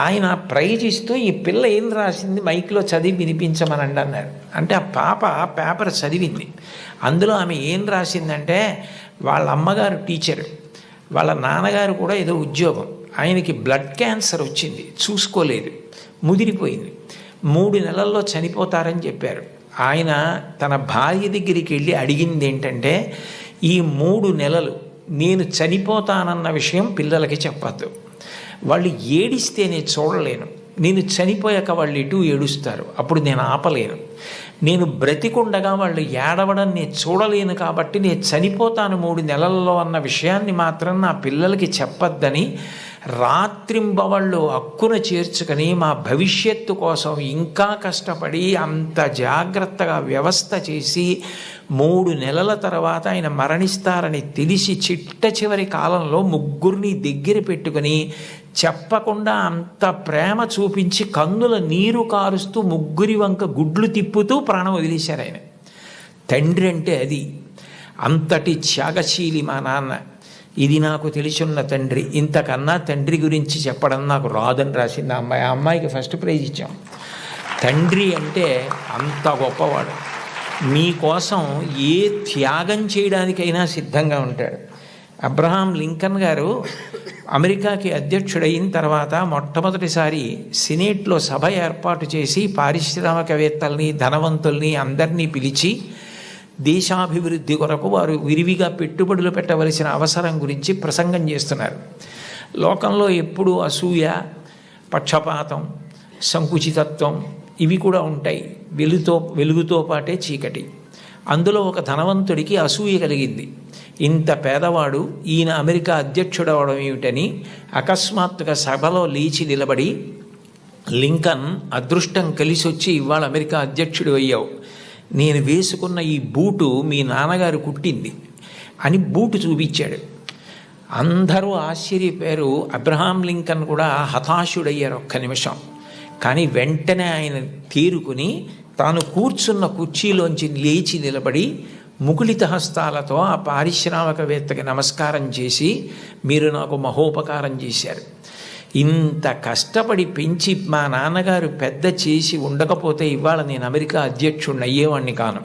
ఆయన ప్రైజ్ ఇస్తూ ఈ పిల్ల ఏం రాసింది మైక్లో చదివి వినిపించమనండి అన్నారు. అంటే ఆ పాప పేపర్ చదివింది. అందులో ఆమె ఏం రాసిందంటే, వాళ్ళ అమ్మగారు టీచరు, వాళ్ళ నాన్నగారు కూడా ఏదో ఉద్యోగం, ఆయనకి బ్లడ్ క్యాన్సర్ వచ్చింది, చూసుకోలేదు, ముదిరిపోయింది, 3 నెలల్లో చనిపోతారని చెప్పారు. ఆయన తన భార్య దగ్గరికి వెళ్ళి అడిగింది ఏంటంటే, ఈ 3 నెలలు నేను చనిపోతానన్న విషయం పిల్లలకి చెప్పద్దు, వాళ్ళు ఏడిస్తే నేను చూడలేను, నేను చనిపోయాక వాళ్ళు ఎటు ఏడుస్తారు, అప్పుడు నేను ఆపలేను, నేను బ్రతికుండగా వాళ్ళు ఏడవడం నేను చూడలేను, కాబట్టి నేను చనిపోతాను 3 నెలల్లో అన్న విషయాన్ని మాత్రం నా పిల్లలకి చెప్పొద్దని రాత్రింబవళ్ళు హక్కున చేర్చుకొని మా భవిష్యత్తు కోసం ఇంకా కష్టపడి అంత జాగ్రత్తగా వ్యవస్థ చేసి 3 నెలల తర్వాత ఆయన మరణిస్తారని తెలిసి చిట్ట చివరి కాలంలో ముగ్గురిని దగ్గర పెట్టుకుని చెప్పకుండా అంత ప్రేమ చూపించి కన్నుల నీరు కారుస్తూ ముగ్గురి వంక గుడ్లు తిప్పుతూ ప్రాణం వదిలేశారు ఆయన. తండ్రి అంటే అది, అంతటి త్యాగశీలి మా నాన్న. ఇది నాకు తెలిసున్న తండ్రి, ఇంతకన్నా తండ్రి గురించి చెప్పడం నాకు రాదని రాసింది ఆ అమ్మాయి. ఆ అమ్మాయికి ఫస్ట్ ప్రైజ్ ఇచ్చాం. తండ్రి అంటే అంత గొప్పవాడు, మీకోసం ఏ త్యాగం చేయడానికైనా సిద్ధంగా ఉంటాడు. అబ్రహాం లింకన్ గారు అమెరికాకి అధ్యక్షుడైన తర్వాత మొట్టమొదటిసారి సినేట్లో సభ ఏర్పాటు చేసి పారిశ్రామికవేత్తల్ని, ధనవంతుల్ని అందరినీ పిలిచి దేశాభివృద్ధి కొరకు వారు విరివిగా పెట్టుబడులు పెట్టవలసిన అవసరం గురించి ప్రసంగం చేస్తున్నారు. లోకంలో ఎప్పుడూ అసూయ, పక్షపాతం, సంకుచితత్వం ఇవి కూడా ఉంటాయి, వెలుగుతో పాటే చీకటి. అందులో ఒక ధనవంతుడికి అసూయ కలిగింది. ఇంత పేదవాడు ఈయన అమెరికా అధ్యక్షుడవడం ఏమిటని అకస్మాత్తుగా సభలో లేచి నిలబడి, లింకన్, అదృష్టం కలిసి వచ్చి ఇవాళ అమెరికా అధ్యక్షుడు అయ్యావు, నేను వేసుకున్న ఈ బూటు మీ నాన్నగారు కుట్టింది అని బూటు చూపించాడు. అందరూ ఆశ్చర్యపోయారు. అబ్రహాం లింకన్ కూడా హతాశుడయ్యారు ఒక్క నిమిషం. కానీ వెంటనే ఆయన తేరుకుని తాను కూర్చున్న కుర్చీలోంచి లేచి నిలబడి ముకుళిత హస్తాలతో ఆ పారిశ్రామికవేత్తకి నమస్కారం చేసి, మీరు నాకు మహోపకారం చేశారు, ఇంత కష్టపడి పెంచి మా నాన్నగారు పెద్ద చేసి ఉండకపోతే ఇవాళ నేను అమెరికా అధ్యక్షుడిని అయ్యేవాడిని కాను,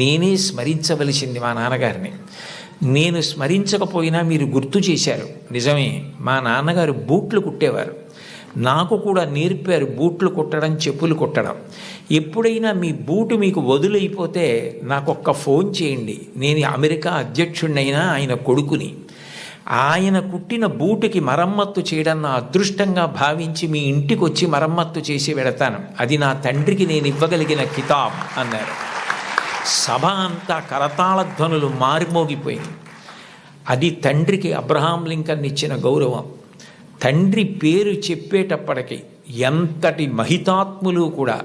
నేనే స్మరించవలసింది మా నాన్నగారిని, నేను స్మరించకపోయినా మీరు గుర్తు చేశారు. నిజమే, మా నాన్నగారు బూట్లు కుట్టేవారు, నాకు కూడా నేర్పారు బూట్లు కుట్టడం, చెప్పులు కుట్టడం. ఎప్పుడైనా మీ బూటు మీకు వదులైపోతే నాకొక్క ఫోన్ చేయండి, నేను అమెరికా అధ్యక్షుడినైనా ఆయన కొడుకుని, ఆయన కుట్టిన బూటుకి మరమ్మత్తు చేయడం నా అదృష్టంగా భావించి మీ ఇంటికి వచ్చి మరమ్మత్తు చేసి వెడతాను, అది నా తండ్రికి నేను ఇవ్వగలిగిన కితాబ్ అన్నారు. సభ అంతా కరతాళ ధ్వనులు మారిమోగిపోయింది. అది తండ్రికి అబ్రహాం లింకన్ ఇచ్చిన గౌరవం. తండ్రి పేరు చెప్పేటప్పటికి ఎంతటి మహితాత్ములు కూడా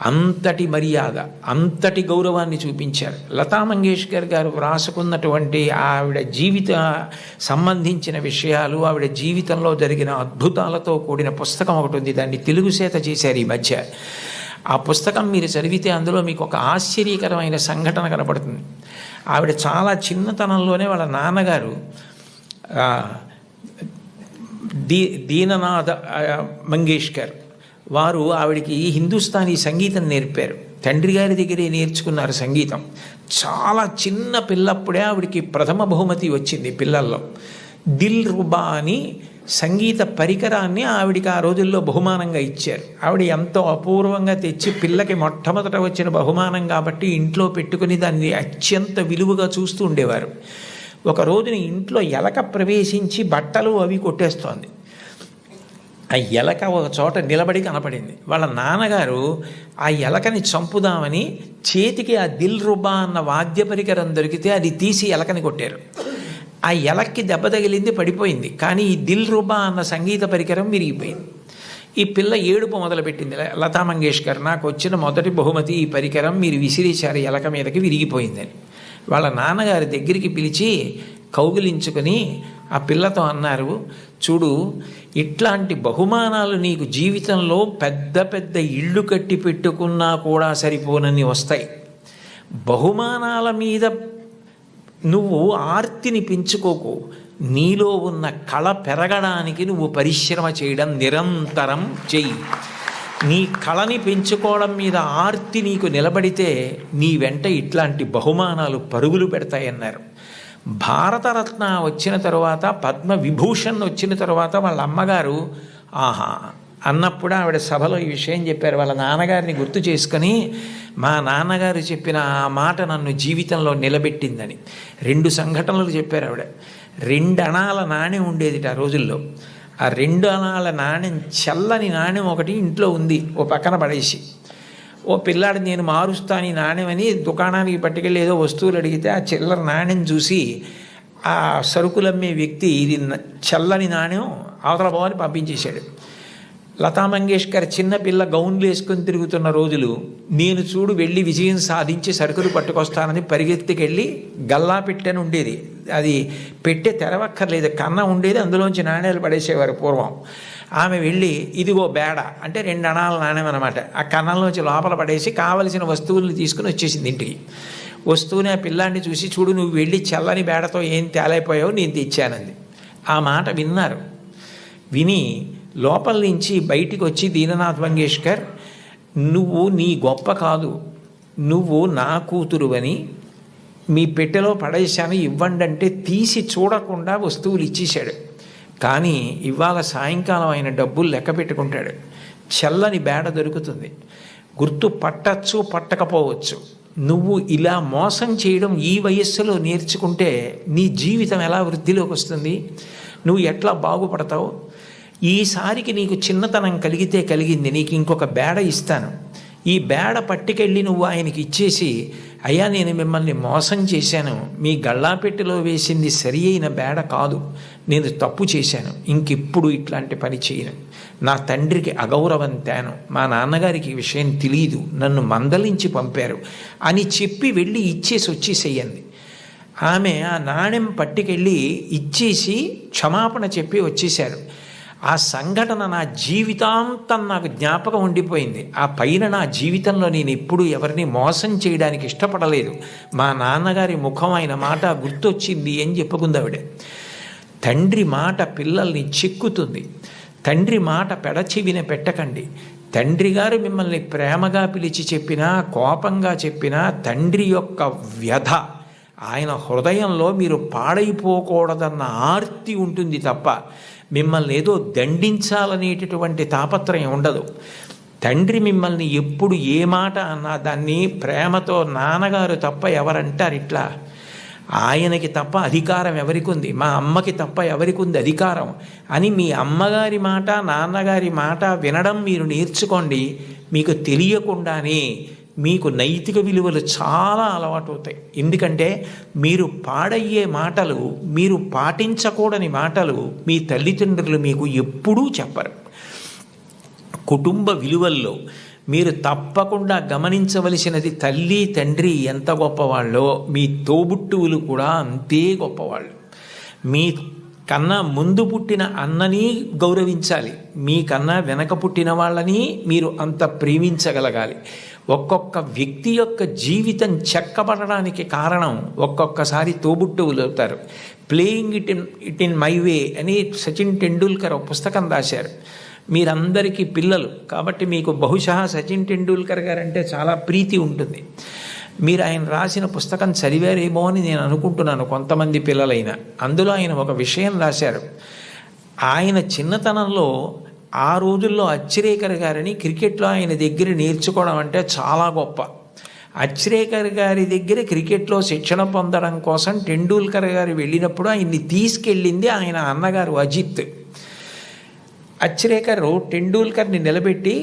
అంతటి మర్యాద, అంతటి గౌరవాన్ని చూపించారు. లతా మంగేష్కర్ గారు వ్రాసుకున్నటువంటి ఆవిడ జీవిత సంబంధించిన విషయాలు, ఆవిడ జీవితంలో జరిగిన అద్భుతాలతో కూడిన పుస్తకం ఒకటి ఉంది, దాన్ని తెలుగు చేత చేశారు ఈ మధ్య. ఆ పుస్తకం మీరు చదివితే అందులో మీకు ఒక ఆశ్చర్యకరమైన సంఘటన కనపడుతుంది. ఆవిడ చాలా చిన్నతనంలోనే వాళ్ళ నాన్నగారు దీననాథ మంగేష్కర్ వారు ఆవిడికి హిందుస్థానీ సంగీతం నేర్పారు. తండ్రి గారి దగ్గరే నేర్చుకున్నారు సంగీతం. చాలా చిన్న పిల్లప్పుడే ఆవిడికి ప్రథమ బహుమతి వచ్చింది పిల్లల్లో. దిల్ రుబా అని సంగీత పరికరాన్ని ఆవిడికి ఆ రోజుల్లో బహుమానంగా ఇచ్చారు. ఆవిడ ఎంతో అపూర్వంగా తెచ్చి పిల్లకి మొట్టమొదట వచ్చిన బహుమానం కాబట్టి ఇంట్లో పెట్టుకుని దాన్ని అత్యంత విలువగా చూస్తూ ఉండేవారు. ఒక రోజున ఇంట్లో ఎలక ప్రవేశించి బట్టలు అవి కొట్టేస్తోంది. ఆ ఎలక ఒక చోట నిలబడి కనపడింది. వాళ్ళ నాన్నగారు ఆ ఎలకని చంపుదామని చేతికి ఆ దిల్ రుబా అన్న వాద్య పరికరం దొరికితే అది తీసి ఎలకని కొట్టారు. ఆ ఎలక్కి దెబ్బ తగిలింది, పడిపోయింది. కానీ ఈ దిల్ రుబా అన్న సంగీత పరికరం విరిగిపోయింది. ఈ పిల్ల ఏడుపు మొదలుపెట్టింది. లతా మంగేష్కర్, నాకు వచ్చిన మొదటి బహుమతి ఈ పరికరం, మీరు విసిరేశారు ఎలక మీదకి, విరిగిపోయిందని. వాళ్ళ నాన్నగారి దగ్గరికి పిలిచి కౌగిలించుకొని ఆ పిల్లతో అన్నారు, చూడు, ఇట్లాంటి బహుమానాలు నీకు జీవితంలో పెద్ద పెద్ద ఇళ్ళు కట్టి పెట్టుకున్నా కూడా సరిపోనని వస్తాయి. బహుమానాల మీద నువ్వు ఆర్తిని పెంచుకోకు, నీలో ఉన్న కళ పెరగడానికి నువ్వు పరిశ్రమ చేయడం నిరంతరం చెయ్యి. నీ కళని పెంచుకోవడం మీద ఆర్తి నీకు నిలబడితే నీ వెంట ఇట్లాంటి బహుమానాలు పరుగులు పెడతాయన్నారు. భారతరత్న వచ్చిన తరువాత, పద్మవిభూషణ్ వచ్చిన తరువాత వాళ్ళ అమ్మగారు ఆహా అన్నప్పుడు ఆవిడ సభలో ఈ విషయం చెప్పారు. వాళ్ళ నాన్నగారిని గుర్తు చేసుకొని, మా నాన్నగారు చెప్పిన ఆ మాట నన్ను జీవితంలో నిలబెట్టిందని 2 సంఘటనలు చెప్పారు ఆవిడ. 2 అణాల నాణ్యం ఉండేది ఆ రోజుల్లో. ఆ 2 అణాల నాణ్యం, చల్లని నాణ్యం ఒకటి ఇంట్లో ఉంది, ఓ పక్కన పడేసి, ఓ పిల్లాడు నేను మారుస్తాను ఈ నాణ్యం అని దుకాణానికి పట్టుకెళ్ళి ఏదో వస్తువులు అడిగితే ఆ చిల్లర నాణ్యం చూసి ఆ సరుకులమ్మే వ్యక్తి ఇది చల్లని నాణ్యం అవతల పోవని పంపించేశాడు. లతా మంగేష్కర్ చిన్నపిల్ల గౌన్లు వేసుకొని తిరుగుతున్న రోజులు, నేను చూడు వెళ్ళి విజయం సాధించి సరుకులు పట్టుకొస్తానని పరిగెత్తికెళ్ళి గల్లా పెట్టెని ఉండేది, అది పెట్టే తెరవక్కర్లేదు, కన్న ఉండేది, అందులోంచి నాణ్యాలు పడేసేవారు పూర్వం. ఆమె వెళ్ళి ఇదిగో బేడ అంటే 2 అణాల నాణ్యం అనమాట, ఆ కన్నంలోంచి లోపల పడేసి కావలసిన వస్తువులను తీసుకుని వచ్చేసింది ఇంటికి. వస్తువుని ఆ పిల్లాన్ని చూసి, చూడు నువ్వు వెళ్ళి చల్లని బేడతో ఏం తేలైపోయావు, నేను తెచ్చానంది. ఆ మాట విన్నారు. విని లోపల నుంచి బయటికి వచ్చి, దీననాథ్ మంగేష్కర్ నువ్వు నీ గొప్ప కాదు, నువ్వు నా కూతురువని మీ పెట్టెలో పడేశాను ఇవ్వండి అంటే తీసి చూడకుండా వస్తువులు ఇచ్చేశాడు. కానీ ఇవాళ సాయంకాలం ఆయన డబ్బులు లెక్క పెట్టుకుంటాడు. చల్లని బేడ దొరుకుతుంది, గుర్తు పట్టచ్చు పట్టకపోవచ్చు. నువ్వు ఇలా మోసం చేయడం ఈ వయస్సులో నేర్చుకుంటే నీ జీవితం ఎలా వృద్ధిలోకి వస్తుంది, నువ్వు ఎట్లా బాగుపడతావు? ఈసారికి నీకు చిన్నతనం కలిగితే కలిగింది, నీకు ఇంకొక బేడ ఇస్తాను, ఈ బేడ పట్టుకెళ్ళి నువ్వు ఆయనకి ఇచ్చేసి, అయ్యా నేను మిమ్మల్ని మోసం చేశాను, మీ గళ్ళాపెట్టెలో వేసింది సరి అయిన బేడ కాదు, నేను తప్పు చేశాను, ఇంకెప్పుడు ఇట్లాంటి పని చేయను, నా తండ్రికి అగౌరవం తేను, మా నాన్నగారికి ఈ విషయం తెలియదు, నన్ను మందలించి పంపారు అని చెప్పి వెళ్ళి ఇచ్చేసి వచ్చేసేయండి. ఆమె ఆ నాణ్యం పట్టుకెళ్ళి ఇచ్చేసి క్షమాపణ చెప్పి వచ్చేశారు. ఆ సంఘటన నా జీవితాంతం నాకు జ్ఞాపకం ఉండిపోయింది. ఆ పైన నా జీవితంలో నేను ఎప్పుడు ఎవరిని మోసం చేయడానికి ఇష్టపడలేదు, మా నాన్నగారి ముఖం ఆయన మాట గుర్తొచ్చింది అని చెప్పుకుంది ఆవిడ. తండ్రి మాట పిల్లల్ని చిక్కుతుంది, తండ్రి మాట పెడచెవిన పెట్టకండి. తండ్రి గారు మిమ్మల్ని ప్రేమగా పిలిచి చెప్పినా, కోపంగా చెప్పినా, తండ్రి యొక్క వ్యధ ఆయన హృదయంలో మీరు పాడైపోకూడదన్న ఆర్తి ఉంటుంది తప్ప మిమ్మల్ని ఏదో దండించాలనేటటువంటి తాపత్రయం ఉండదు. తండ్రి మిమ్మల్ని ఎప్పుడు ఏ మాట అన్నా దాన్ని ప్రేమతో, నాన్నగారు తప్ప ఎవరంటారు ఇట్లా, ఆయనకి తప్ప అధికారం ఎవరికి ఉంది, మా అమ్మకి తప్ప ఎవరికి ఉంది అధికారం అని మీ అమ్మగారి మాట, నాన్నగారి మాట వినడం మీరు నేర్చుకోండి. మీకు తెలియకుండానే మీకు నైతిక విలువలు చాలా అలవాటు అవుతాయి. ఎందుకంటే మీరు పాడయ్యే మాటలు, మీరు పాటించకూడని మాటలు మీ తల్లిదండ్రులు మీకు ఎప్పుడూ చెప్పరు. కుటుంబ విలువల్లో మీరు తప్పకుండా గమనించవలసినది, తల్లి తండ్రి ఎంత గొప్పవాళ్ళో మీ తోబుట్టువులు కూడా అంతే గొప్పవాళ్ళు. మీ కన్నా ముందు పుట్టిన అన్నని గౌరవించాలి, మీకన్నా వెనక పుట్టిన వాళ్ళని మీరు అంత ప్రేమించగలగాలి. ఒక్కొక్క వ్యక్తి యొక్క జీవితం చెక్కబడడానికి కారణం ఒక్కొక్కసారి తోబుట్టువులు అవుతారు. Playing it in my way అని సచిన్ టెండూల్కర్ ఒక పుస్తకం రాశారు. మీరందరికీ పిల్లలు కాబట్టి మీకు బహుశా సచిన్ టెండూల్కర్ గారు అంటే చాలా ప్రీతి ఉంటుంది. మీరు ఆయన రాసిన పుస్తకం చదివారేమో అని నేను అనుకుంటున్నాను, కొంతమంది పిల్లలైనా. అందులో ఆయన ఒక విషయం రాశారు. ఆయన చిన్నతనంలో ఆ రోజుల్లో అచ్రేకర్ గారిని క్రికెట్లో ఆయన దగ్గర నేర్చుకోవడం అంటే చాలా గొప్ప. అచ్రేకర్ గారి దగ్గర క్రికెట్లో శిక్షణ పొందడం కోసం టెండూల్కర్ గారు వెళ్ళినప్పుడు ఆయన్ని తీసుకెళ్ళింది ఆయన అన్నగారు అజిత్. అచ్రేకర్ టెండూల్కర్ని నిలబెట్టి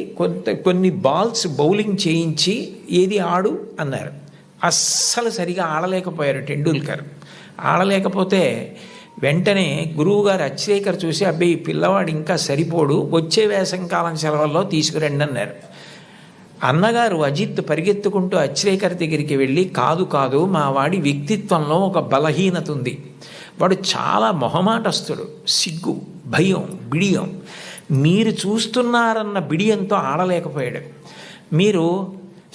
కొన్ని బాల్స్ బౌలింగ్ చేయించి ఏది ఆడు అన్నారు. అస్సలు సరిగా ఆడలేకపోయారు టెండూల్కర్. ఆడలేకపోతే వెంటనే గురువుగారు అచ్రేకర్ చూసి, అబ్బాయి ఈ పిల్లవాడు ఇంకా సరిపోడు, వచ్చే వేసంకాలం సెలవుల్లో తీసుకురండి అన్నారు. అన్నగారు అజిత్ పరిగెత్తుకుంటూ అచ్రేకర్ దగ్గరికి వెళ్ళి, కాదు కాదు, మా వాడి వ్యక్తిత్వంలో ఒక బలహీనత ఉంది, వాడు చాలా మొహమాటస్తుడు, సిగ్గు, భయం, బిడియం, మీరు చూస్తున్నారన్న బిడియంతో ఆడలేకపోయాడు. మీరు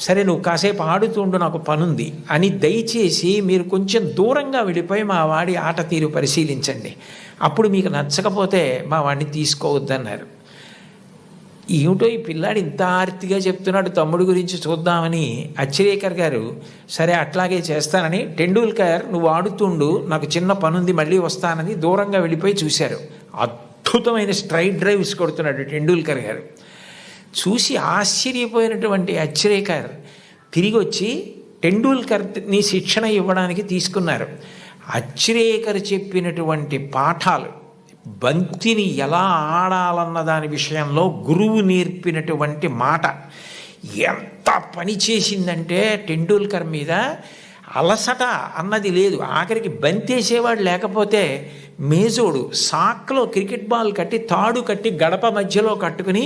సరే నువ్వు కాసేపు ఆడుతుండు నాకు పనుంది అని దయచేసి మీరు కొంచెం దూరంగా వెళ్ళిపోయి మా వాడి ఆట తీరు పరిశీలించండి, అప్పుడు మీకు నచ్చకపోతే మా వాడిని తీసుకోవద్దన్నారు. ఏమిటో ఈ పిల్లాడు ఇంత ఆర్తిగా చెప్తున్నాడు తమ్ముడు గురించి చూద్దామని అచ్చిరేకర్ గారు సరే అట్లాగే చేస్తానని, టెండూల్కర్ నువ్వు ఆడుతుండు నాకు చిన్న పనుంది మళ్ళీ వస్తానని దూరంగా వెళ్ళిపోయి చూశారు. అద్భుతమైన స్ట్రైట్ డ్రైవ్స్ కొడుతున్నాడు టెండూల్కర్ గారు. చూసి ఆశ్చర్యపోయినటువంటి అచ్చిరేకర్ తిరిగి వచ్చి టెండూల్కర్ని శిక్షణ ఇవ్వడానికి తీసుకున్నారు. అచ్చిరేకర్ చెప్పినటువంటి పాఠాలు, బంతిని ఎలా ఆడాలన్న దాని విషయంలో గురువు నేర్పినటువంటి మాట ఎంత పని చేసిందంటే టెండూల్కర్ మీద అలసట అన్నది లేదు. ఆఖరికి బంతేసేవాడు లేకపోతే మేజోడు సాక్లో క్రికెట్ బాల్ కట్టి తాడు కట్టి గడప మధ్యలో కట్టుకుని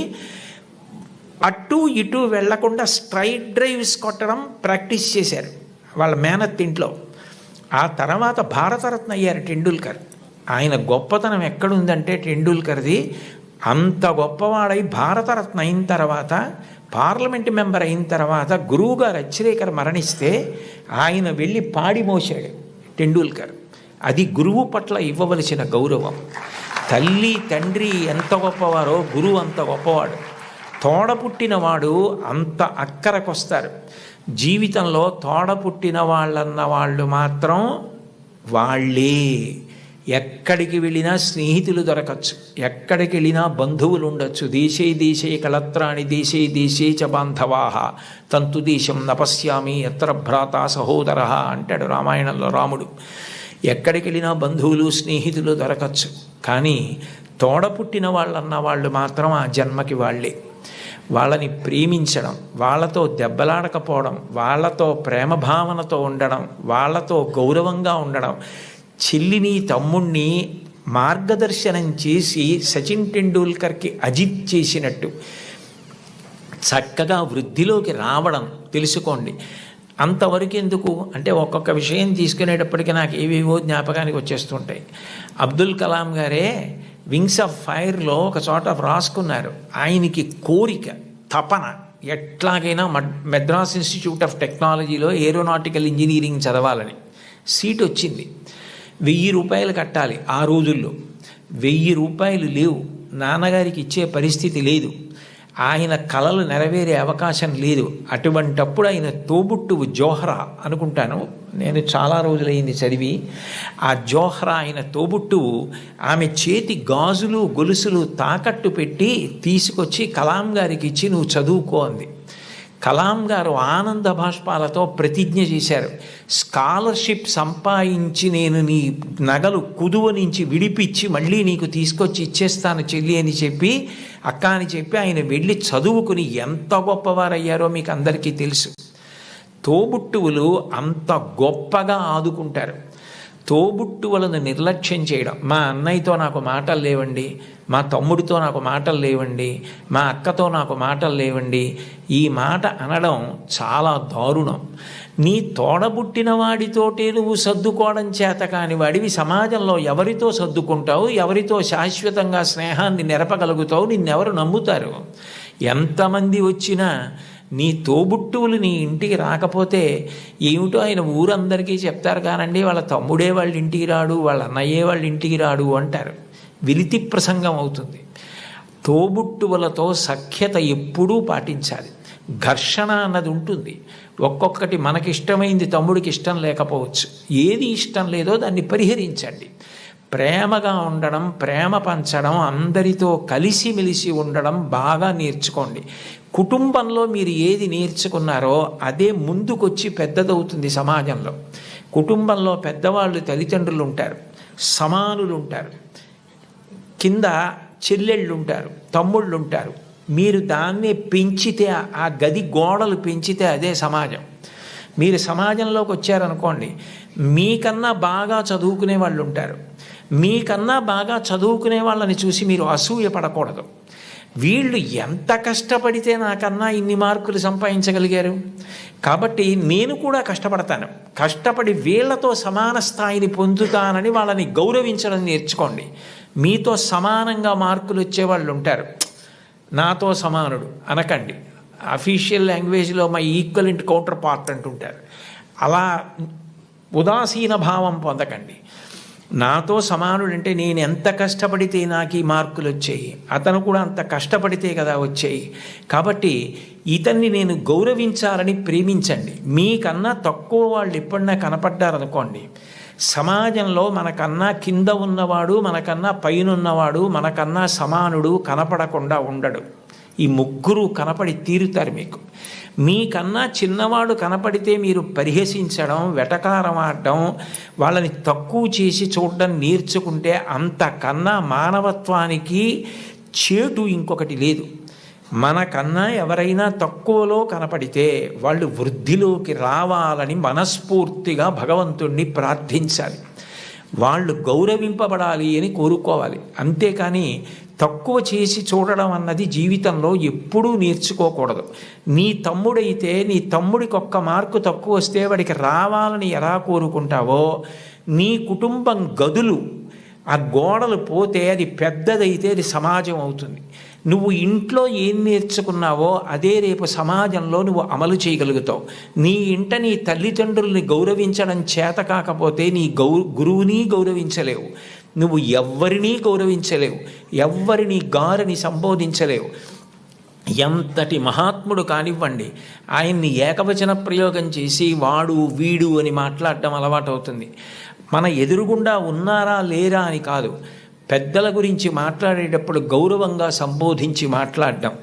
అటు ఇటు వెళ్లకుండా స్ట్రైట్ డ్రైవ్స్ కొట్టడం ప్రాక్టీస్ చేశారు వాళ్ళ మేనత్ ఇంట్లో. ఆ తర్వాత భారతరత్న అయ్యారు టెండూల్కర్. ఆయన గొప్పతనం ఎక్కడుందంటే టెండూల్కర్ది అంత గొప్పవాడై భారతరత్న అయిన తర్వాత, పార్లమెంట్ మెంబర్ అయిన తర్వాత గురువుగారు అచ్చిరేకర్ మరణిస్తే ఆయన వెళ్ళి పాడి మోసాడు టెండూల్కర్. అది గురువు పట్ల ఇవ్వవలసిన గౌరవం. తల్లి తండ్రి ఎంత గొప్పవారో గురువు అంత గొప్పవాడు. తోడపుట్టినవాడు అంత అక్కరకొస్తారు. జీవితంలో తోడపుట్టిన వాళ్ళన్న వాళ్ళు మాత్రం వాళ్ళే. ఎక్కడికి వెళ్ళినా స్నేహితులు దొరకచ్చు, ఎక్కడికి వెళ్ళినా బంధువులు ఉండొచ్చు. దేశే దేశే కళత్రాణి దేశే దేశే చ బాంధవాహ తంతు దేశం నపశ్యామి ఎత్ర భ్రాత సహోదర అంటాడు రామాయణంలో రాముడు. ఎక్కడికి వెళ్ళినా బంధువులు స్నేహితులు దొరకచ్చు, కానీ తోడపుట్టిన వాళ్ళన్న వాళ్ళు మాత్రం ఆ జన్మకి వాళ్ళే. వాళ్ళని ప్రేమించడం, వాళ్ళతో దెబ్బలాడకపోవడం, వాళ్ళతో ప్రేమభావనతో ఉండడం, వాళ్ళతో గౌరవంగా ఉండడం. చెల్లిని తమ్ముణ్ణి మార్గదర్శనం చేసి సచిన్ టెండూల్కర్కి అజిత్ చేసినట్టు చక్కగా వృద్ధిలోకి రావడం తెలుసుకోండి. అంతవరకు ఎందుకు అంటే ఒక్కొక్క విషయం తీసుకునేటప్పటికీ నాకు ఏవేవో జ్ఞాపకానికి వచ్చేస్తుంటాయి. అబ్దుల్ కలాం గారే వింగ్స్ ఆఫ్ ఫైర్లో ఒక చోట రాసుకున్నారు, ఆయనకి కోరిక తపన ఎట్లాగైనా మెడ్రాస్ ఇన్స్టిట్యూట్ ఆఫ్ టెక్నాలజీలో ఏరోనాటికల్ ఇంజనీరింగ్ చదవాలని. సీట్ వచ్చింది. 1000 రూపాయలు కట్టాలి. ఆ రోజుల్లో 1000 రూపాయలు లేవు, నాన్నగారికి ఇచ్చే పరిస్థితి లేదు, ఆయన కలలు నెరవేరే అవకాశం లేదు. అటువంటప్పుడు ఆయన తోబుట్టువు జోహ్రా అనుకుంటాను, నేను చాలా రోజులైంది చదివి. ఆ జోహ్రా ఆయన తోబుట్టువు ఆమె చేతి గాజులు గొలుసులు తాకట్టు పెట్టి తీసుకొచ్చి కలాం గారికి ఇచ్చి నువ్వు చదువుకో అంది. కలాం గారు ఆనంద భాష్పాలతో ప్రతిజ్ఞ చేశారు, స్కాలర్షిప్ సంపాదించి నేను నీ నగలు కుదువ నుంచి విడిపించి మళ్ళీ నీకు తీసుకొచ్చి ఇచ్చేస్తాను చెల్లి అని చెప్పి, అక్క అని చెప్పి ఆయన వెళ్ళి చదువుకుని ఎంత గొప్పవారయ్యారో మీకు అందరికీ తెలుసు. తోబుట్టువులు అంత గొప్పగా ఆదుకుంటారు. తోబుట్టువులను నిర్లక్ష్యం చేయడం, మా అన్నయ్యతో నాకు మాటలు లేవండి, మా తమ్ముడితో నాకు మాటలు లేవండి, మా అక్కతో నాకు మాటలు లేవండి, ఈ మాట అనడం చాలా దారుణం. నీ తోడబుట్టిన వాడితోటే నువ్వు సర్దుకోవడం చేత కాని వాడివి సమాజంలో ఎవరితో సర్దుకుంటావు, ఎవరితో శాశ్వతంగా స్నేహాన్ని నెరపగలుగుతావు, నిన్నెవరు నమ్ముతారు? ఎంతమంది వచ్చినా నీ తోబుట్టువులు నీ ఇంటికి రాకపోతే ఏమిటో ఆయన ఊరందరికీ చెప్తారు కానండి, వాళ్ళ తమ్ముడే వాళ్ళ ఇంటికి రాడు, వాళ్ళ అన్నయ్యే వాళ్ళ ఇంటికి రాడు అంటారు. విలితి ప్రసంగం అవుతుంది. తోబుట్టువులతో సఖ్యత ఎప్పుడూ పాటించాలి. ఘర్షణ అన్నది ఉంటుంది. ఒక్కొక్కటి మనకిష్టమైంది తమ్ముడికి ఇష్టం లేకపోవచ్చు. ఏది ఇష్టం లేదో దాన్ని పరిహరించండి. ప్రేమగా ఉండడం, ప్రేమ పంచడం, అందరితో కలిసిమెలిసి ఉండడం బాగా నేర్చుకోండి. కుటుంబంలో మీరు ఏది నేర్చుకున్నారో అదే ముందుకొచ్చి పెద్దదవుతుంది సమాజంలో. కుటుంబంలో పెద్దవాళ్ళు తల్లిదండ్రులు ఉంటారు, సమానులు ఉంటారు, కింద చెల్లెళ్ళు ఉంటారు, తమ్ముళ్ళు ఉంటారు. మీరు దాన్ని పెంచితే, ఆ గది గోడలు పెంచితే అదే సమాజం. మీరు సమాజంలోకి వచ్చారనుకోండి, మీకన్నా బాగా చదువుకునే వాళ్ళు ఉంటారు. మీకన్నా బాగా చదువుకునే వాళ్ళని చూసి మీరు అసూయ పడకూడదు. వీళ్ళు ఎంత కష్టపడితే నాకన్నా ఇన్ని మార్కులు సంపాదించగలిగారు, కాబట్టి నేను కూడా కష్టపడతాను, కష్టపడి వీళ్లతో సమాన స్థాయిని పొందుతానని వాళ్ళని గౌరవించడం నేర్చుకోండి. మీతో సమానంగా మార్కులు వచ్చేవాళ్ళు ఉంటారు, నాతో సమానుడు అనకండి, అఫీషియల్ లాంగ్వేజ్లో మై ఈక్వలెంట్ కౌంటర్ పార్ట్ అంటుంటారు. అలా ఉదాసీన భావం పొందకండి. నాతో సమానుడంటే నేను ఎంత కష్టపడితే నాకు ఈ మార్కులు వచ్చాయి, అతను కూడా అంత కష్టపడితే కదా వచ్చాయి, కాబట్టి ఇతన్ని నేను గౌరవించాలని ప్రేమించండి. మీకన్నా తక్కువ వాళ్ళు ఎప్పుడన్నా కనపడ్డారనుకోండి, సమాజంలో మనకన్నా కింద ఉన్నవాడు, మనకన్నా పైన ఉన్నవాడు, మనకన్నా సమానుడు కనపడకుండా ఉండడు. ఈ ముగ్గురు కనపడి తీరుతారు మీకు. మీకన్నా చిన్నవాడు కనపడితే మీరు పరిహసించడం, వెటకారం ఆడడం, వాళ్ళని తక్కువ చేసి చూడడం నేర్చుకుంటే అంతకన్నా మానవత్వానికి చేటు ఇంకొకటి లేదు. మనకన్నా ఎవరైనా తక్కువలో కనపడితే వాళ్ళు వృద్ధిలోకి రావాలని మనస్ఫూర్తిగా భగవంతుణ్ణి ప్రార్థించాలి. వాళ్ళు గౌరవింపబడాలి అని కోరుకోవాలి. అంతేకాని తక్కువ చేసి చూడడం అన్నది జీవితంలో ఎప్పుడూ నేర్చుకోకూడదు. నీ తమ్ముడైతే నీ తమ్ముడికి ఒక్క మార్కు తక్కువ వస్తే వాడికి రావాలని ఎలా కోరుకుంటావో, నీ కుటుంబం గదులు ఆ గోడలు పోతే అది పెద్దదైతే అది సమాజం అవుతుంది. నువ్వు ఇంట్లో ఏం నేర్చుకున్నావో అదే రేపు సమాజంలో నువ్వు అమలు చేయగలుగుతావు. నీ ఇంట నీ తల్లిదండ్రుల్ని గౌరవించడం చేత కాకపోతే నీ గురువుని గౌరవించలేవు, నువ్వు ఎవ్వరినీ గౌరవించలేవు, ఎవ్వరిని గారిని సంబోధించలేవు. ఎంతటి మహాత్ముడు కానివ్వండి, ఆయన్ని ఏకవచన ప్రయోగం చేసి వాడు వీడు అని మాట్లాడడం అలవాటవుతుంది. మన ఎదురుగుండా ఉన్నారా లేరా అని కాదు, పెద్దల గురించి మాట్లాడేటప్పుడు గౌరవంగా సంబోధించి మాట్లాడడం,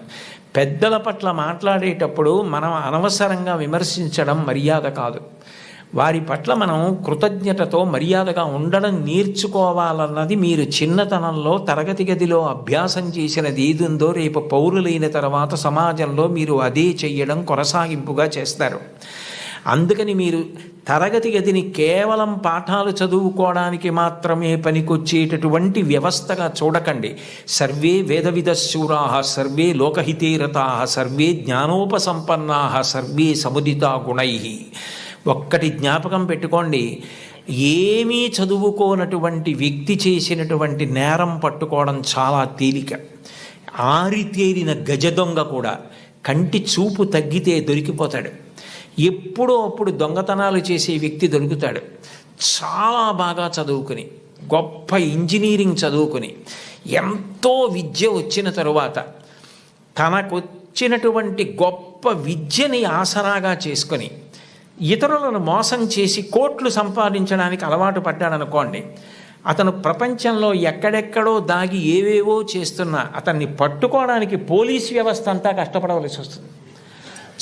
పెద్దల పట్ల మాట్లాడేటప్పుడు మనం అనవసరంగా విమర్శించడం మర్యాద కాదు. వారి పట్ల మనం కృతజ్ఞతతో మర్యాదగా ఉండడం నేర్చుకోవాలన్నది మీరు చిన్నతనంలో తరగతి గదిలో అభ్యాసం చేసినది ఏదుందో రేపు పౌరులైన తర్వాత సమాజంలో మీరు అదే చెయ్యడం కొనసాగింపుగా చేస్తారు. అందుకని మీరు తరగతి గదిని కేవలం పాఠాలు చదువుకోవడానికి మాత్రమే పనికొచ్చేటటువంటి వ్యవస్థగా చూడకండి. సర్వే వేదవిదశూరా, సర్వే లోకహితే రతా, సర్వే జ్ఞానోపసంపన్నా, సర్వే సముదితా గుణై. ఒక్కటి జ్ఞాపకం పెట్టుకోండి, ఏమీ చదువుకోనటువంటి వ్యక్తి చేసినటువంటి నేరం పట్టుకోవడం చాలా తేలిక. ఆరితేరిన గజదొంగ కూడా కంటి చూపు తగ్గితే దొరికిపోతాడు. ఎప్పుడో అప్పుడు దొంగతనాలు చేసే వ్యక్తి దొరుకుతాడు. చాలా బాగా చదువుకుని, గొప్ప ఇంజనీరింగ్ చదువుకుని, ఎంతో విద్య వచ్చిన తరువాత తనకొచ్చినటువంటి గొప్ప విద్యని ఆసరాగా చేసుకొని ఇతరులను మోసం చేసి కోట్లు సంపాదించడానికి అలవాటు పడ్డాడనుకోండి, అతను ప్రపంచంలో ఎక్కడెక్కడో దాగి ఏవేవో చేస్తున్నా అతన్ని పట్టుకోవడానికి పోలీస్ వ్యవస్థ అంతా కష్టపడవలసి వస్తుంది.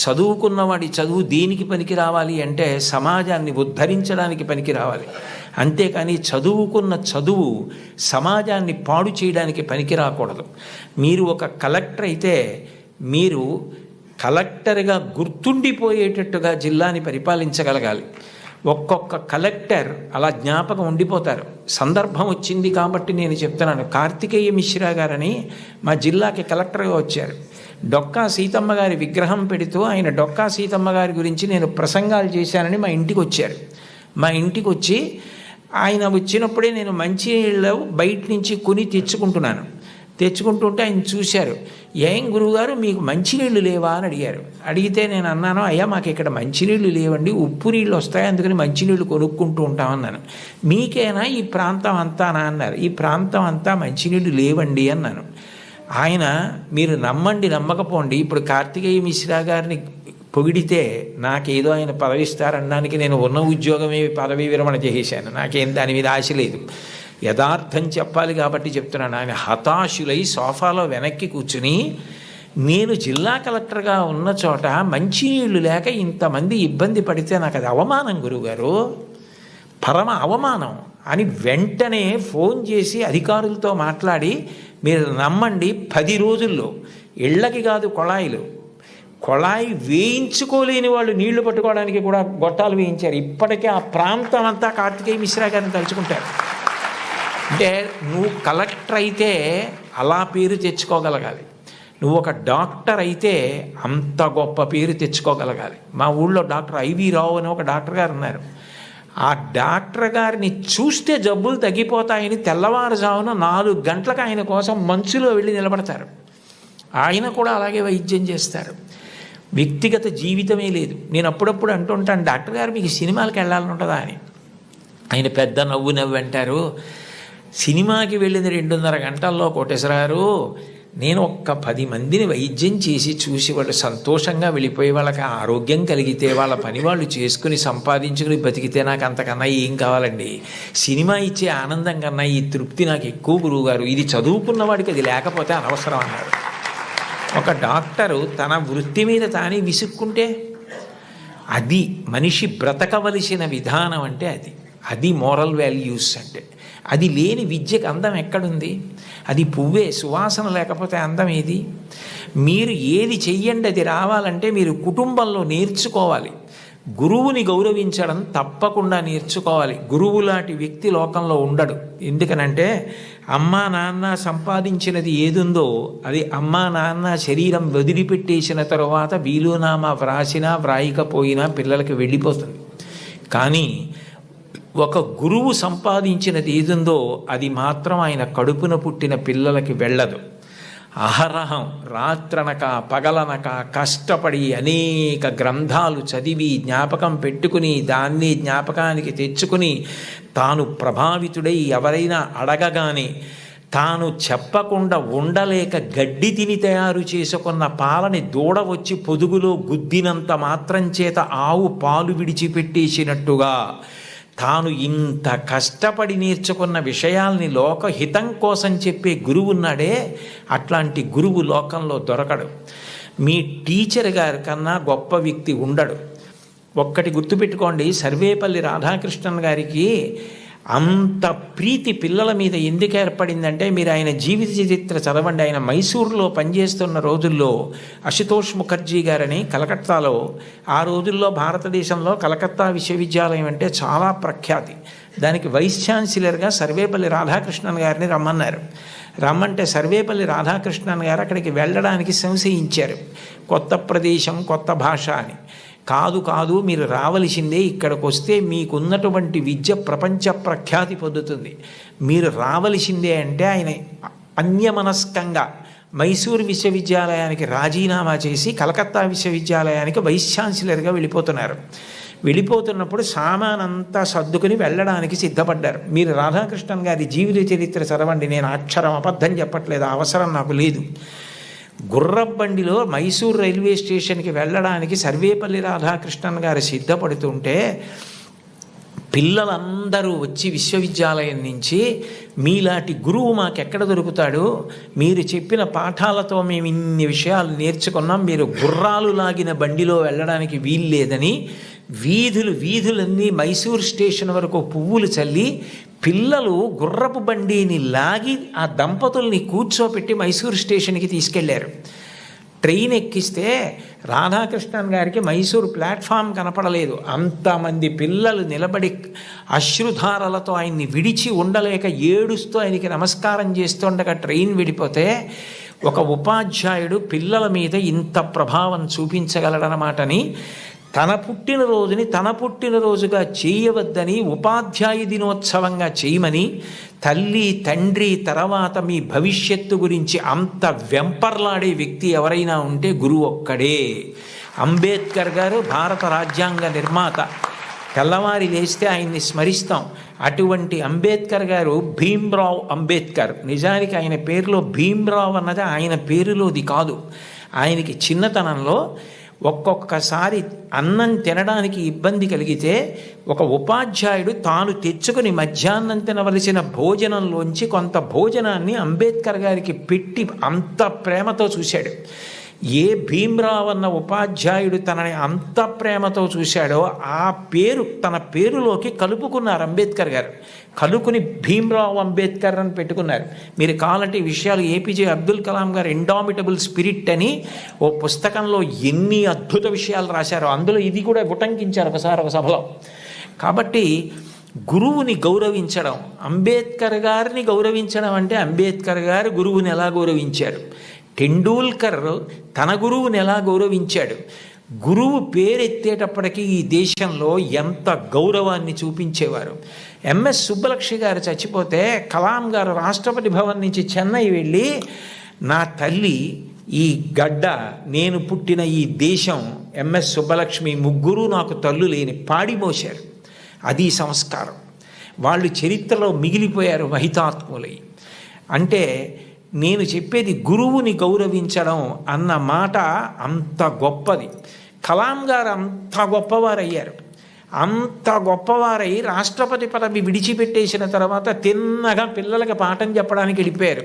చదువుకున్నవాడి చదువు దేనికి పనికి రావాలి అంటే సమాజాన్ని ఉద్ధరించడానికి పనికి రావాలి. అంతేకాని చదువుకున్న చదువు సమాజాన్ని పాడు చేయడానికి పనికి రాకూడదు. మీరు ఒక కలెక్టర్ అయితే మీరు కలెక్టర్గా గుర్తుండిపోయేటట్టుగా జిల్లాని పరిపాలించగలగాలి. ఒక్కొక్క కలెక్టర్ అలా జ్ఞాపకం ఉండిపోతారు. సందర్భం వచ్చింది కాబట్టి నేను చెప్తున్నాను. కార్తికేయ మిశ్రా గారని మా జిల్లాకి కలెక్టర్గా వచ్చారు. డొక్కా సీతమ్మ గారి విగ్రహం పెడుతూ ఆయన డొక్కా సీతమ్మ గారి గురించి నేను ప్రసంగాలు చేశానని మా ఇంటికి వచ్చారు. మా ఇంటికి వచ్చి ఆయన వచ్చినప్పుడే నేను మంచినీళ్ళు బయట నుంచి కొని తెచ్చుకుంటుంటే ఆయన చూశారు. ఏం గురువుగారు మీకు మంచినీళ్ళు లేవా అని అడిగారు. అడిగితే నేను అన్నాను, అయ్యా మాకు ఇక్కడ మంచినీళ్ళు లేవండి, ఉప్పు నీళ్ళు వస్తాయి, అందుకని మంచినీళ్ళు కొనుక్కుంటూ ఉంటామన్నాను. మీకేనా ఈ ప్రాంతం అంతానా అన్నారు. ఈ ప్రాంతం అంతా మంచినీళ్ళు లేవండి అన్నాను. ఆయన మీరు నమ్మండి నమ్మకపోండి, ఇప్పుడు కార్తికేయ మిశ్రా గారిని పొగిడితే నాకేదో ఆయన పదవి ఇస్తారనడానికి నేను ఉన్న ఉద్యోగమే పదవి విరమణ చేసేసాను. నాకేం దాని మీద ఆశ లేదు. యథార్థం చెప్పాలి కాబట్టి చెప్తున్నాను. ఆయన హతాశులై సోఫాలో వెనక్కి కూర్చుని నేను జిల్లా కలెక్టర్గా ఉన్న చోట మంచినీళ్ళు లేక ఇంతమంది ఇబ్బంది పడితే నాకు అది అవమానం గురువుగారు, పరమ అవమానం అని వెంటనే ఫోన్ చేసి అధికారులతో మాట్లాడి మీరు నమ్మండి 10 రోజుల్లో ఇళ్ళకి కాదు కొళాయి వేయించుకోలేని వాళ్ళు నీళ్లు పట్టుకోవడానికి కూడా గొట్టాలు వేయించారు. ఇప్పటికే ఆ ప్రాంతం అంతా కార్తికేయ మిశ్రా గారిని తలుచుకుంటారు. అంటే నువ్వు కలెక్టర్ అయితే అలా పేరు తెచ్చుకోగలగాలి, నువ్వు ఒక డాక్టర్ అయితే అంత గొప్ప పేరు తెచ్చుకోగలగాలి. మా ఊళ్ళో డాక్టర్ ఐవి రావు అని ఒక డాక్టర్ గారు ఉన్నారు. ఆ డాక్టర్ గారిని చూస్తే జబ్బులు తగ్గిపోతాయని తెల్లవారుజామున 4 గంటలకు ఆయన కోసం మంచులో వెళ్ళి నిలబడతారు. ఆయన కూడా అలాగే వైద్యం చేస్తారు. వ్యక్తిగత జీవితమే లేదు. నేను అప్పుడప్పుడు అంటుంటాను, డాక్టర్ గారు మీకు సినిమాలకు వెళ్ళాలని ఉంటుందా అని. ఆయన పెద్ద నవ్వు అంటారు, సినిమాకి వెళ్ళిన 2.5 గంటల్లో కోటేశ్వరారు, నేను ఒక్క 10 మందిని వైద్యం చేసి చూసి వాళ్ళు సంతోషంగా వెళ్ళిపోయి వాళ్ళకి ఆరోగ్యం కలిగితే వాళ్ళ పని వాళ్ళు చేసుకుని సంపాదించుకుని బతికితే నాకు అంతకన్నా ఏం కావాలండి. సినిమా ఇచ్చే ఆనందం కన్నా ఈ తృప్తి నాకు ఎక్కువ గురువుగారు. ఇది చదువుకున్న వాడికి అది లేకపోతే అనవసరం అన్నారు. ఒక డాక్టరు తన వృత్తి మీద తానే విసుక్కుంటే అది మనిషి బ్రతకవలసిన విధానం అంటే అది మోరల్ వాల్యూస్ అంటే. అది లేని విద్యకు అందం ఎక్కడుంది? అది పువ్వే, సువాసన లేకపోతే అందం ఏది? మీరు ఏది చెయ్యండి అది రావాలంటే మీరు కుటుంబంలో నేర్చుకోవాలి. గురువుని గౌరవించడం తప్పకుండా నేర్చుకోవాలి. గురువు లాంటి వ్యక్తి లోకంలో ఉండడు. ఎందుకనంటే అమ్మా నాన్న సంపాదించినది ఏదుందో అది అమ్మా నాన్న శరీరం వదిలిపెట్టేసిన తరువాత వీలునామా వ్రాసినా వ్రాయకపోయినా పిల్లలకి వెళ్ళిపోతుంది. కానీ ఒక గురువు సంపాదించినది ఏదుందో అది మాత్రం ఆయన కడుపున పుట్టిన పిల్లలకి వెళ్ళదు. అహరహం రాత్రనక పగలనక కష్టపడి అనేక గ్రంథాలు చదివి జ్ఞాపకం పెట్టుకుని దాన్ని జ్ఞాపకానికి తెచ్చుకుని తాను ప్రభావితుడై ఎవరైనా అడగగానే తాను చెప్పకుండా ఉండలేక గడ్డి తిని తయారు చేసుకున్న పాలని దూడ వచ్చి పొదుగులో గుద్దినంత మాత్రం చేత ఆవు పాలు విడిచిపెట్టేసినట్టుగా తాను ఇంత కష్టపడి నేర్చుకున్న విషయాల్ని లోకహితం కోసం చెప్పే గురువు ఉన్నాడే, అట్లాంటి గురువు లోకంలో దొరకడు. మీ టీచర్ గారి కన్నా గొప్ప వ్యక్తి ఉండడు. ఒక్కటి గుర్తుపెట్టుకోండి, సర్వేపల్లి రాధాకృష్ణన్ గారికి అంత ప్రీతి పిల్లల మీద ఎందుకు ఏర్పడిందంటే మీరు ఆయన జీవిత చరిత్ర చదవండి. ఆయన మైసూరులో పనిచేస్తున్న రోజుల్లో అశుతోష్ ముఖర్జీ గారని కలకత్తాలో, ఆ రోజుల్లో భారతదేశంలో కలకత్తా విశ్వవిద్యాలయం అంటే చాలా ప్రఖ్యాతి. దానికి వైస్ ఛాన్సలర్గా సర్వేపల్లి రాధాకృష్ణన్ గారిని రమ్మంటే సర్వేపల్లి రాధాకృష్ణన్ గారు అక్కడికి వెళ్ళడానికి సంశయించారు. కొత్త ప్రదేశం, కొత్త భాష అని. కాదు మీరు రావలసిందే, ఇక్కడికి వస్తే మీకున్నటువంటి విద్య ప్రపంచ ప్రఖ్యాతి పొందుతుంది, మీరు రావలసిందే అంటే ఆయన అన్యమనస్కంగా మైసూరు విశ్వవిద్యాలయానికి రాజీనామా చేసి కలకత్తా విశ్వవిద్యాలయానికి వైస్ ఛాన్సలర్గా వెళ్ళిపోతున్నప్పుడు సామానంతా సర్దుకుని వెళ్ళడానికి సిద్ధపడ్డారు. మీరు రాధాకృష్ణన్ గారి జీవిత చరిత్ర చదవండి, నేను అక్షరం అబద్ధం చెప్పట్లేదు, అవసరం నాకు లేదు. గుర్రబండిలో మైసూర్ రైల్వే స్టేషన్కి వెళ్ళడానికి సర్వేపల్లి రాధాకృష్ణన్ గారు సిద్ధపడుతుంటే పిల్లలందరూ వచ్చి విశ్వవిద్యాలయం నుంచి, మీలాంటి గురువు మాకెక్కడ దొరుకుతాడు, మీరు చెప్పిన పాఠాలతో మేము ఇన్ని విషయాలు నేర్చుకున్నాం, మీరు గుర్రాలు లాగిన బండిలో వెళ్ళడానికి వీల్లేదని వీధులన్నీ మైసూర్ స్టేషన్ వరకు పువ్వులు చల్లి పిల్లలు గుర్రపు బండిని లాగి ఆ దంపతుల్ని కూర్చోపెట్టి మైసూర్ స్టేషన్కి తీసుకెళ్లారు. ట్రైన్ ఎక్కిస్తే రాధాకృష్ణన్ గారికి మైసూరు ప్లాట్ఫామ్ కనపడలేదు. అంతమంది పిల్లలు నిలబడి అశ్రుధారలతో ఆయన్ని విడిచి ఉండలేక ఏడుస్తూ ఆయనకి నమస్కారం చేస్తుండగా ట్రైన్ విడిపోతే ఒక ఉపాధ్యాయుడు పిల్లల మీద ఇంత ప్రభావం చూపించగలడనమాటని తన పుట్టినరోజుగా చేయవద్దని ఉపాధ్యాయ దినోత్సవంగా చేయమని తల్లి తండ్రి తర్వాత మీ భవిష్యత్తు గురించి అంత వెంపర్లాడే వ్యక్తి ఎవరైనా ఉంటే గురువు ఒక్కడే. అంబేద్కర్ గారు భారత రాజ్యాంగ నిర్మాత. తెల్లవారి లేస్తే ఆయన్ని స్మరిస్తాం. అటువంటి అంబేద్కర్ గారు భీమ్రావ్ అంబేద్కర్. నిజానికి ఆయన పేరులో భీమ్రావ్ అన్నది ఆయన పేరులోది కాదు. ఆయనకి చిన్నతనంలో ఒక్కొక్కసారి అన్నం తినడానికి ఇబ్బంది కలిగితే ఒక ఉపాధ్యాయుడు తాను తెచ్చుకుని మధ్యాహ్నం తినవలసిన భోజనంలోంచి కొంత భోజనాన్ని అంబేద్కర్ గారికి పెట్టి అంత ప్రేమతో చూశాడు. ఏ భీమ్రావ్ అన్న ఉపాధ్యాయుడు తనని అంత ప్రేమతో చూశాడో ఆ పేరు తన పేరులోకి కలుపుకున్నారు అంబేద్కర్ గారు. కలుపుకుని భీమ్రావ్ అంబేద్కర్ అని పెట్టుకున్నారు. మీరు కావాలంటే ఈ విషయాలు ఏపీజే అబ్దుల్ కలాం గారు ఇండామిటబుల్ స్పిరిట్ అని ఓ పుస్తకంలో ఎన్ని అద్భుత విషయాలు రాశారో అందులో ఇది కూడా ఉటంకించారు ఒకసారి ఒక సభలో. కాబట్టి గురువుని గౌరవించడం, అంబేద్కర్ గారిని గౌరవించడం అంటే అంబేద్కర్ గారు గురువుని ఎలా గౌరవించారు, టెండూల్కర్ తన గురువుని ఎలా గౌరవించాడు, గురువు పేరెత్తేటప్పటికీ ఈ దేశంలో ఎంత గౌరవాన్ని చూపించేవారు. ఎంఎస్ సుబ్బలక్ష్మి గారు చచ్చిపోతే కలాం గారు రాష్ట్రపతి భవన్ నుంచి చెన్నై వెళ్ళి నా తల్లి ఈ గడ్డ, నేను పుట్టిన ఈ దేశం, ఎంఎస్ సుబ్బలక్ష్మి ముగ్గురు నాకు తల్లు లేని పాడి మోశారు. అది సంస్కారం. వాళ్ళు చరిత్రలో మిగిలిపోయారు మహితాత్ములై. అంటే నేను చెప్పేది గురువుని గౌరవించడం అన్న మాట అంత గొప్పది. కలాం గారు అంత గొప్పవారయ్యారు. అంత గొప్పవారై రాష్ట్రపతి పదవి విడిచిపెట్టేసిన తర్వాత తిన్నగా పిల్లలకి పాఠం చెప్పడానికి వెళ్ళిపోయారు.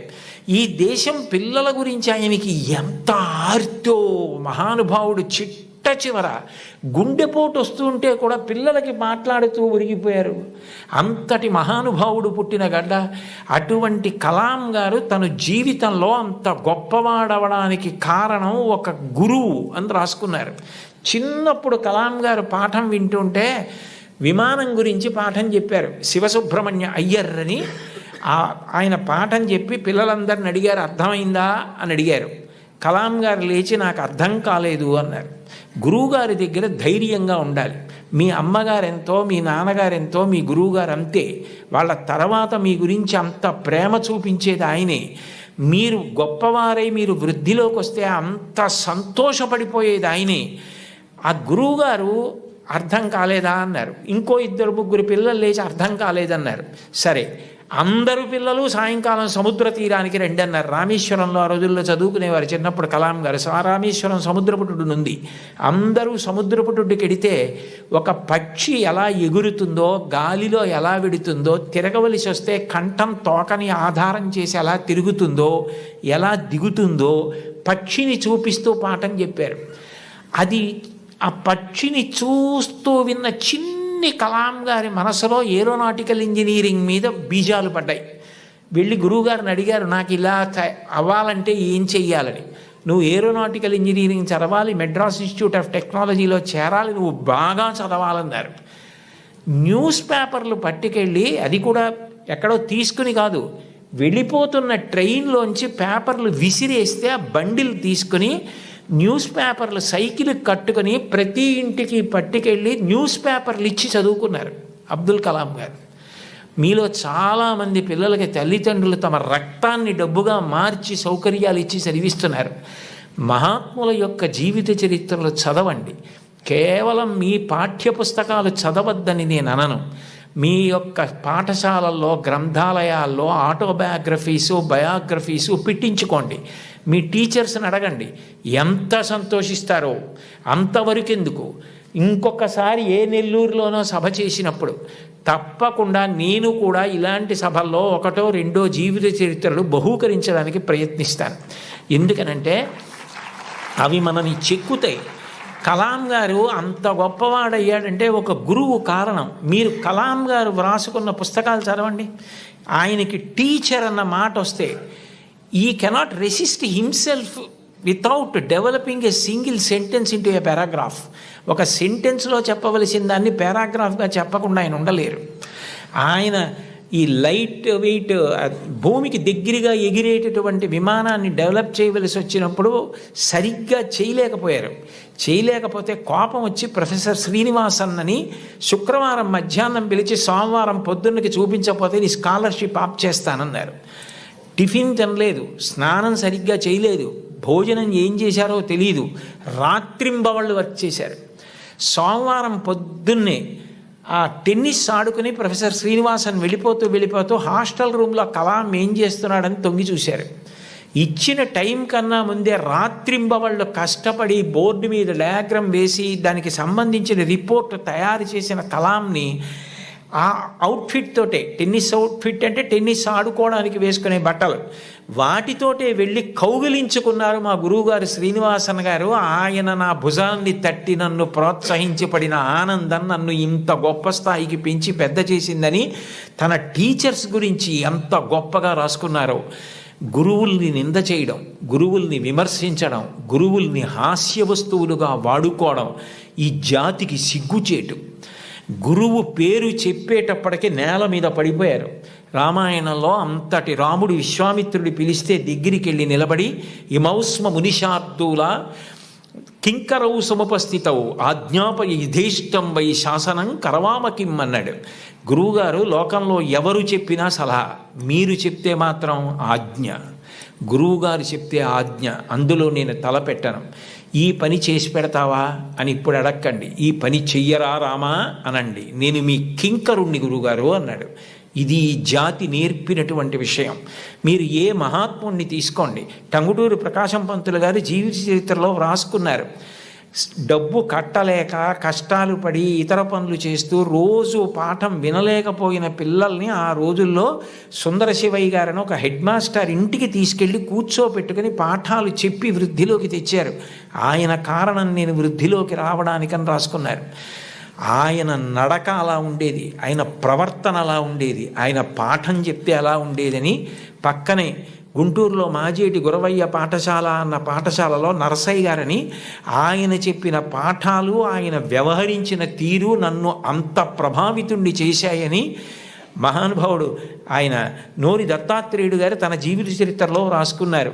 ఈ దేశం పిల్లల గురించి ఆయనకి ఎంత ఆర్తో, మహానుభావుడు చిట్ట చివర గుండెపోటు వస్తుంటే కూడా పిల్లలకి మాట్లాడుతూ ఒరిగిపోయారు. అంతటి మహానుభావుడు పుట్టిన గడ్డ. అటువంటి కలాం గారు తన జీవితంలో అంత గొప్పవాడవడానికి కారణం ఒక గురువు అని రాసుకున్నారు. చిన్నప్పుడు కలాం గారు పాఠం వింటుంటే విమానం గురించి పాఠం చెప్పారు. శివసుబ్రహ్మణ్య అయ్యర్ అని ఆయన పాఠం చెప్పి పిల్లలందరిని అడిగారు, అర్థమైందా అని అడిగారు. కలాం గారు లేచి నాకు అర్థం కాలేదు అన్నారు. గురువుగారి దగ్గర ధైర్యంగా ఉండాలి. మీ అమ్మగారెంతో, మీ నాన్నగారెంతో, మీ గురువుగారు అంతే. వాళ్ళ తర్వాత మీ గురించి అంత ప్రేమ చూపించేది ఆయనే. మీరు గొప్పవారై మీరు వృద్ధిలోకి వస్తే అంత సంతోషపడిపోయేది ఆయనే. ఆ గురువుగారు అర్థం కాలేదా అన్నారు. ఇంకో 2-3 పిల్లలు లేచి అర్థం కాలేదన్నారు. సరే, అందరూ పిల్లలు సాయంకాలం సముద్ర తీరానికి రండి అన్నారు. రామేశ్వరంలో ఆ రోజుల్లో చదువుకునేవారు చిన్నప్పుడు కలాం గారు. రామేశ్వరం సముద్రపుటుడు ఉంది. అందరూ సముద్రపుటుడికి వెడితే ఒక పక్షి ఎలా ఎగురుతుందో, గాలిలో ఎలా వెడుతుందో, తిరగవలసి వస్తే కంఠం తోకని ఆధారం చేసి ఎలా తిరుగుతుందో, ఎలా దిగుతుందో పక్షిని చూపిస్తూ పాఠం చెప్పారు. అది ఆ పక్షిని చూస్తూ విన్న చిన్ని కలాం గారి మనసులో ఏరోనాటికల్ ఇంజనీరింగ్ మీద బీజాలు పడ్డాయి. వెళ్ళి గురువుగారిని అడిగారు, నాకు ఇలా అవ్వాలంటే ఏం చెయ్యాలని. నువ్వు ఏరోనాటికల్ ఇంజనీరింగ్ చదవాలి, మెడ్రాస్ ఇన్స్టిట్యూట్ ఆఫ్ టెక్నాలజీలో చేరాలి, నువ్వు బాగా చదవాలన్నారు. న్యూస్ పేపర్లు పట్టుకెళ్ళి, అది కూడా ఎక్కడో తీసుకుని కాదు, వెళ్ళిపోతున్న ట్రైన్లోంచి పేపర్లు విసిరేస్తే ఆ బండిల్ తీసుకుని న్యూస్ పేపర్లు సైకిల్ కట్టుకొని ప్రతి ఇంటికి పట్టుకెళ్ళి న్యూస్ పేపర్లు ఇచ్చి చదువుకున్నారు అబ్దుల్ కలాం గారు. మీలో చాలామంది పిల్లలకి తల్లిదండ్రులు తమ రక్తాన్ని డబ్బుగా మార్చి సౌకర్యాలు ఇచ్చి చదివిస్తున్నారు. మహాత్ముల యొక్క జీవిత చరిత్రలు చదవండి. కేవలం మీ పాఠ్యపుస్తకాలు చదవద్దని నేను అనను. మీ యొక్క పాఠశాలల్లో, గ్రంథాలయాల్లో ఆటోబయోగ్రఫీసు, బయోగ్రఫీసు పెట్టించుకోండి. మీ టీచర్స్ని అడగండి, ఎంత సంతోషిస్తారో. అంతవరకు ఎందుకు, ఇంకొకసారి ఏ నెల్లూరులోనో సభ చేసినప్పుడు తప్పకుండా నేను కూడా ఇలాంటి సభల్లో 1-2 జీవిత చరిత్రలు బహూకరించడానికి ప్రయత్నిస్తాను. ఎందుకనంటే అవి మనని చెక్కుతాయి. కలాం గారు అంత గొప్పవాడయ్యాడంటే ఒక గురువు కారణం. మీరు కలాం గారు వ్రాసుకున్న పుస్తకాలు చదవండి. ఆయనకి టీచర్ అన్న మాట వస్తే ఈ cannot resist himself without developing a single sentence into A paragraph. ఒక సెంటెన్స్లో చెప్పవలసిన దాన్ని పారాగ్రాఫ్గా చెప్పకుండా ఆయన ఉండలేరు. ఆయన ఈ లైట్ వెయిట్ భూమికి దగ్గరగా ఎగిరేటటువంటి విమానాన్ని డెవలప్ చేయవలసి వచ్చినప్పుడు సరిగ్గా చేయలేకపోతే కోపం వచ్చి ప్రొఫెసర్ శ్రీనివాసన్ అని శుక్రవారం మధ్యాహ్నం పిలిచి సోమవారం పొద్దున్నకి చూపించకపోతే నీ స్కాలర్షిప్ ఆప్ చేస్తానన్నారు. టిఫిన్ తినలేదు, స్నానం సరిగ్గా చేయలేదు, భోజనం ఏం చేశారో తెలియదు, రాత్రింబవళ్ళు వర్క్ చేశారు. సోమవారం పొద్దున్నే ఆ టెన్నిస్ ఆడుకుని ప్రొఫెసర్ శ్రీనివాసన్ వెళ్ళిపోతూ హాస్టల్ రూమ్లో కలాం ఏం చేస్తున్నాడని తొంగి చూశారు. ఇచ్చిన టైం కన్నా ముందే రాత్రింబవళ్ళు కష్టపడి బోర్డు మీద డయాగ్రామ్ వేసి దానికి సంబంధించిన రిపోర్ట్ తయారు చేసిన కలాంని ఆ అవుట్ఫిట్ తోటే, టెన్నిస్ అవుట్ఫిట్ అంటే టెన్నిస్ ఆడుకోవడానికి వేసుకునే బట్టలు, వాటితోటే వెళ్ళి కౌగిలించుకున్నారు మా గురువుగారు శ్రీనివాసన్ గారు. ఆయన నా భుజాన్ని తట్టి నన్ను ప్రోత్సహించి పడిన ఆనందం నన్ను ఇంత గొప్ప స్థాయికి పెంచి పెద్ద చేసిందని తన టీచర్స్ గురించి ఎంత గొప్పగా రాసుకున్నారో. గురువుల్ని నింద చేయడం, గురువుల్ని విమర్శించడం, గురువుల్ని హాస్య వస్తువులుగా వాడుకోవడం ఈ జాతికి సిగ్గుచేటు. గురువు పేరు చెప్పేటప్పటికీ నేల మీద పడిపోయారు. రామాయణంలో అంతటి రాముడు విశ్వామిత్రుడి పిలిస్తే దగ్గరికి వెళ్ళి నిలబడి ఇమౌస్మ మునిషార్దూల కింకరౌ సముపస్థితౌ ఆజ్ఞాపయ యుధేష్టం వై శాసనం కరవామకిం అన్నాడు. గురువుగారు లోకంలో ఎవరు చెప్పినా సలహా, మీరు చెప్తే మాత్రం ఆజ్ఞ. గురువుగారు చెప్తే ఆజ్ఞ, అందులో నేను తలపెట్టను. ఈ పని చేసి పెడతావా అని ఇప్పుడు అడక్కండి, ఈ పని చెయ్యరా రామా అనండి, నేను మీ కింకరుణ్ణి గురువుగారు అన్నాడు. ఇది ఈ జాతి నేర్పినటువంటి విషయం. మీరు ఏ మహాత్ముణ్ణి తీసుకోండి, టంగుటూరి ప్రకాశం పంతులు గారు జీవిత చరిత్రలో వ్రాసుకున్నారు. డబ్బు కట్టలేక కష్టాలు పడి ఇతర పనులు చేస్తూ రోజు పాఠం వినలేకపోయిన పిల్లల్ని ఆ రోజుల్లో సుందర శివయ్య గారని ఒక హెడ్ మాస్టర్ ఇంటికి తీసుకెళ్ళి కూర్చోపెట్టుకుని పాఠాలు చెప్పి వృద్ధిలోకి తెచ్చారు. ఆయన కారణం నేను వృద్ధిలోకి రావడానికని రాసుకున్నారు. ఆయన నడక అలా ఉండేది, ఆయన ప్రవర్తన అలా ఉండేది, ఆయన పాఠం చెప్తే అలా ఉండేదని పక్కనే గుంటూరులో మాజేటి గురవయ్య పాఠశాల అన్న పాఠశాలలో నరసయ్య గారని ఆయన చెప్పిన పాఠాలు, ఆయన వ్యవహరించిన తీరు నన్ను అంత ప్రభావితుణ్ణి చేశాయని మహానుభావుడు ఆయన నోరి దత్తాత్రేయుడు గారు తన జీవిత చరిత్రలో రాసుకున్నారు.